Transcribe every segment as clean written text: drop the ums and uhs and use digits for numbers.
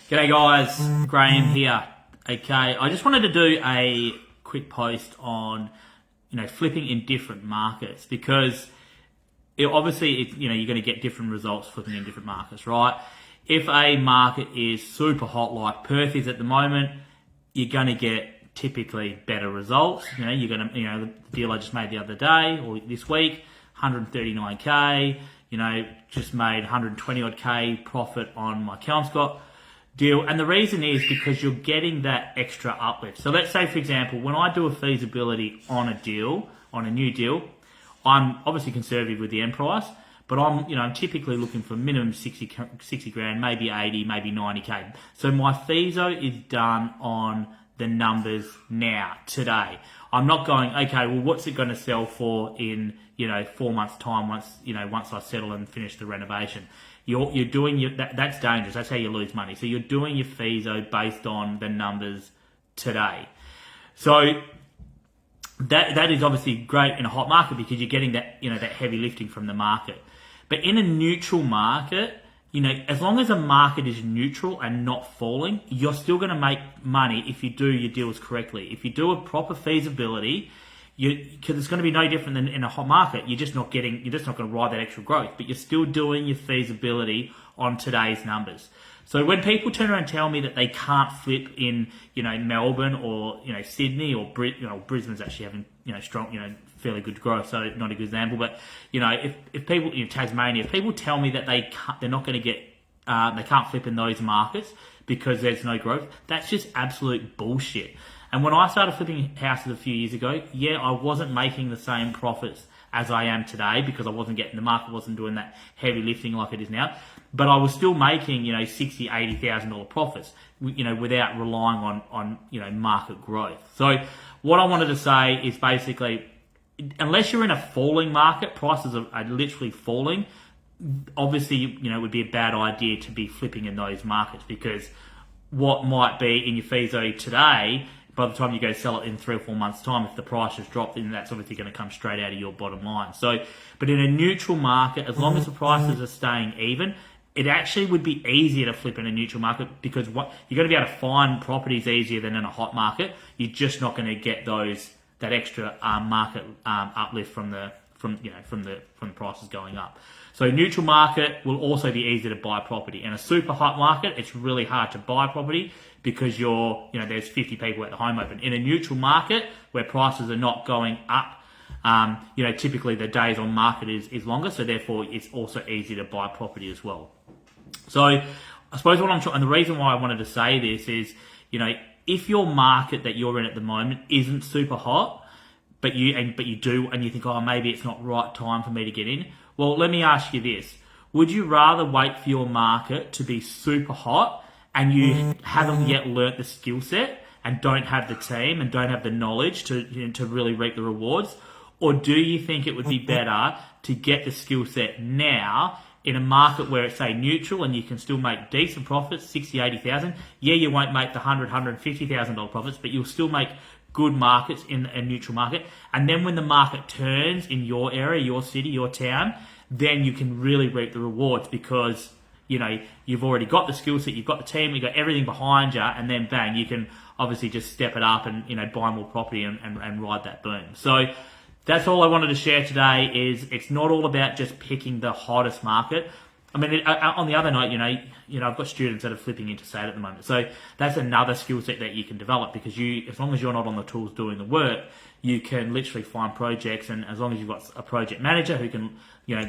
G'day guys, Graham here. Okay, I just wanted to do a quick post on, flipping in different markets because you're going to get different results flipping in different markets, right? If a market is super hot like Perth is at the moment, you're going to get typically better results. The deal I just made the other day or this week, 139k. Just made 120 odd K profit on my Kelmscott deal. And the reason is because you're getting that extra uplift. So let's say, for example, when I do a feasibility on a deal, on a new deal, I'm obviously conservative with the end price, but I'm typically looking for minimum 60 grand, maybe 80, maybe 90k. So my feeso is done on the numbers now, today. I'm not going, okay, well, what's it going to sell for in, 4 months time once I settle and finish the renovation. You're doing that's dangerous. That's how you lose money. So you're doing your feeso based on the numbers today. So that is obviously great in a hot market because you're getting that, that heavy lifting from the market. But in a neutral market, as long as a market is neutral and not falling, you're still going to make money if you do your deals correctly. If you do a proper feasibility, because it's going to be no different than in a hot market. You're just not going to ride that extra growth, but you're still doing your feasibility on today's numbers. So when people turn around and tell me that they can't flip in, Melbourne or, Sydney or Brisbane's actually having, strong, fairly good growth, so not a good example. But, if people, Tasmania, if people tell me that they're not going to get, they can't flip in those markets because there's no growth, that's just absolute bullshit. And when I started flipping houses a few years ago, I wasn't making the same profits as I am today because the market wasn't doing that heavy lifting like it is now. But I was still making, $60,000, $80,000 profits, without relying on market growth. So what I wanted to say is basically, unless you're in a falling market, prices are literally falling, obviously, it would be a bad idea to be flipping in those markets because what might be in your feeso today, by the time you go sell it in 3 or 4 months' time, if the price has dropped, then that's obviously going to come straight out of your bottom line. So, but in a neutral market, as long as the prices are staying even, it actually would be easier to flip in a neutral market because you're going to be able to find properties easier than in a hot market. You're just not going to get that extra market uplift from the prices going up. So neutral market will also be easier to buy property. In a super hot market, it's really hard to buy property because there's 50 people at the home open. In a neutral market where prices are not going up, typically the days on market is longer, so therefore it's also easier to buy property as well. So I suppose and the reason why I wanted to say this is, if your market that you're in at the moment isn't super hot, but you think, oh, maybe it's not right time for me to get in. Well, let me ask you this. Would you rather wait for your market to be super hot and you haven't yet learnt the skill set and don't have the team and don't have the knowledge to really reap the rewards? Or do you think it would be better to get the skill set now in a market where it's, say, neutral and you can still make decent profits, 60, 80,000? Yeah, you won't make the $100,000, $150,000 profits, but you'll still make good markets in a neutral market. And then when the market turns in your area, your city, your town, then you can really reap the rewards because, you've already got the skill set, you've got the team, you've got everything behind you, and then bang, you can obviously just step it up and, buy more property and ride that boom. So that's all I wanted to share today is it's not all about just picking the hottest market. I mean, on the other note, I've got students that are flipping interstate at the moment. So that's another skill set that you can develop because as long as you're not on the tools doing the work, you can literally find projects. And as long as you've got a project manager who can,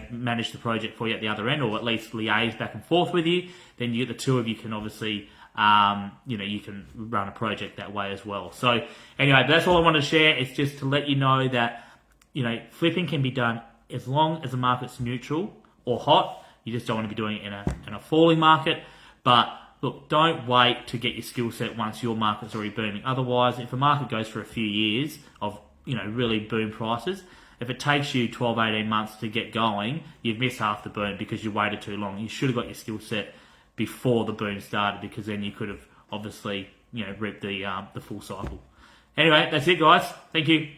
manage the project for you at the other end or at least liaise back and forth with you, then the two of you can obviously, you can run a project that way as well. So anyway, that's all I wanted to share. It's just to let you know that, flipping can be done as long as the market's neutral or hot. You just don't want to be doing it in a falling market. But look, don't wait to get your skill set once your market's already booming. Otherwise, if a market goes for a few years of really boom prices, if it takes you 12, 18 months to get going, you've missed half the boom because you waited too long. You should have got your skill set before the boom started because then you could have obviously reaped the full cycle. Anyway, that's it, guys. Thank you.